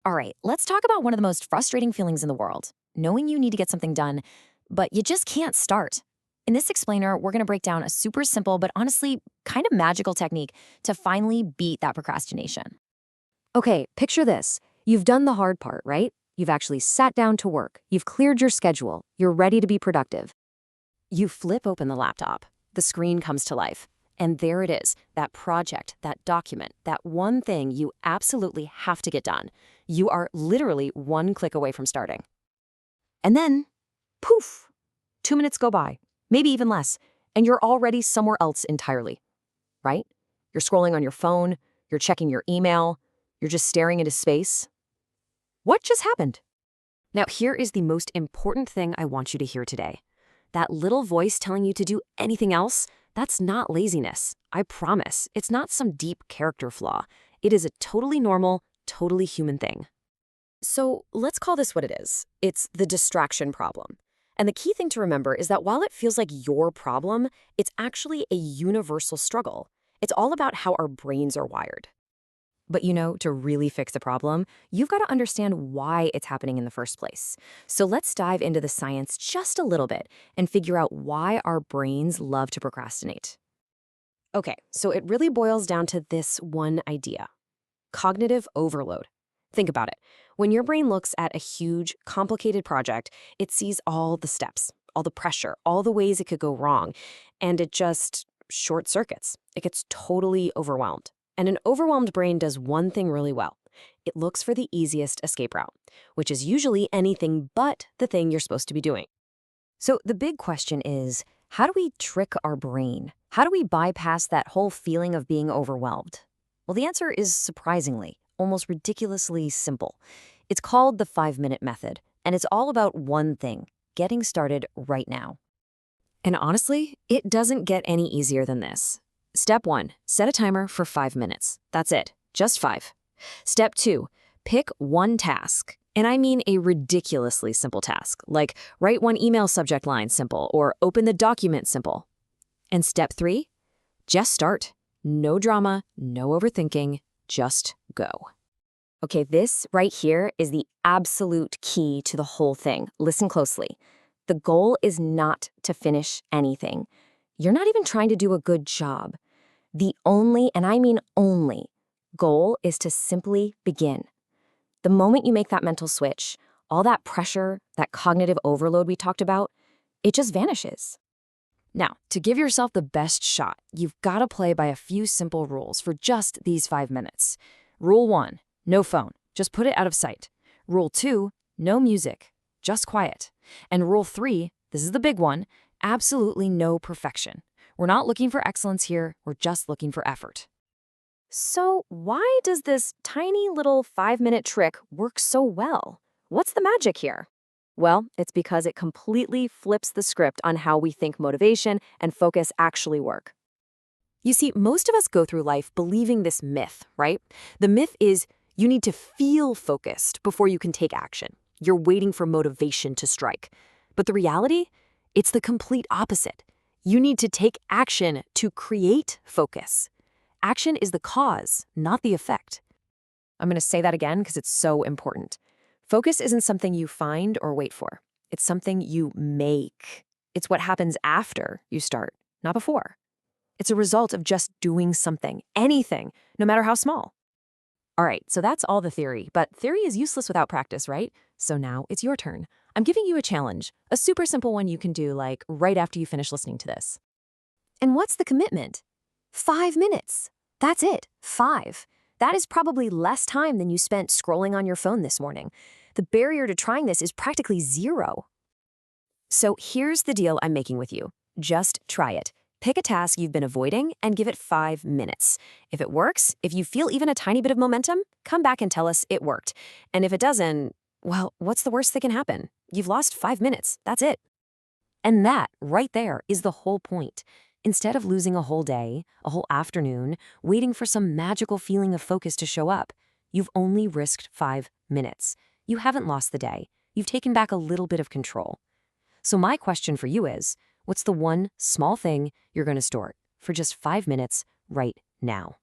All right, let's talk about one of the most frustrating feelings in the world, knowing you need to get something done, but you just can't start. In this explainer, we're going to break down a super simple, but honestly kind of magical technique to finally beat that procrastination. Okay, picture this. You've done the hard part, right? You've actually sat down to work. You've cleared your schedule. You're ready to be productive. You flip open the laptop, the screen comes to life, and there it is, that project, that document, that one thing you absolutely have to get done. You are literally one click away from starting. And then, poof, 2 minutes go by, maybe even less, and you're already somewhere else entirely, right? You're scrolling on your phone, you're checking your email, you're just staring into space. What just happened? Now, here is the most important thing I want you to hear today. That little voice telling you to do anything else, that's not laziness. I promise. It's not some deep character flaw. It is a totally normal, totally human thing. So let's call this what it is. It's the distraction problem. And the key thing to remember is that while it feels like your problem, it's actually a universal struggle. It's all about how our brains are wired. But to really fix a problem, you've got to understand why it's happening in the first place. So let's dive into the science just a little bit and figure out why our brains love to procrastinate. Okay, so it really boils down to this one idea: cognitive overload. Think about it. When your brain looks at a huge, complicated project, it sees all the steps, all the pressure, all the ways it could go wrong, and it just short circuits. It gets totally overwhelmed. And an overwhelmed brain does one thing really well. It looks for the easiest escape route, which is usually anything but the thing you're supposed to be doing. So the big question is, how do we trick our brain? How do we bypass that whole feeling of being overwhelmed? Well, the answer is surprisingly, almost ridiculously simple. It's called the 5-minute method, and it's all about one thing: getting started right now. And honestly, it doesn't get any easier than this. Step 1, set a timer for 5 minutes. That's it, just 5. Step 2, pick one task. And I mean a ridiculously simple task, like write one email subject line simple or open the document simple. And step 3, just start. No drama, no overthinking, just go. Okay, this right here is the absolute key to the whole thing. Listen closely. The goal is not to finish anything. You're not even trying to do a good job. The only, and I mean only, goal is to simply begin. The moment you make that mental switch, all that pressure, that cognitive overload we talked about, it just vanishes. Now, to give yourself the best shot, you've got to play by a few simple rules for just these 5 minutes. Rule 1, no phone, just put it out of sight. Rule 2, no music, just quiet. And rule 3, this is the big one, absolutely no perfection. We're not looking for excellence here, we're just looking for effort. So why does this tiny little 5-minute trick work so well? What's the magic here? Well, it's because it completely flips the script on how we think motivation and focus actually work. You see, most of us go through life believing this myth, right? The myth is you need to feel focused before you can take action. You're waiting for motivation to strike. But the reality? It's the complete opposite. You need to take action to create focus. Action is the cause, not the effect. I'm going to say that again because it's so important. Focus isn't something you find or wait for. It's something you make. It's what happens after you start, not before. It's a result of just doing something, anything, no matter how small. All right, so that's all the theory, but theory is useless without practice, right? So now it's your turn. I'm giving you a challenge, a super simple one you can do like right after you finish listening to this. And what's the commitment? 5 minutes. That's it, 5. That is probably less time than you spent scrolling on your phone this morning. The barrier to trying this is practically 0. So here's the deal I'm making with you. Just try it. Pick a task you've been avoiding and give it 5 minutes. If it works, if you feel even a tiny bit of momentum, come back and tell us it worked. And if it doesn't, well, what's the worst that can happen? You've lost 5 minutes. That's it. And that, right there, is the whole point. Instead of losing a whole day, a whole afternoon, waiting for some magical feeling of focus to show up, you've only risked 5 minutes. You haven't lost the day. You've taken back a little bit of control. So my question for you is, what's the one small thing you're going to start for just 5 minutes right now?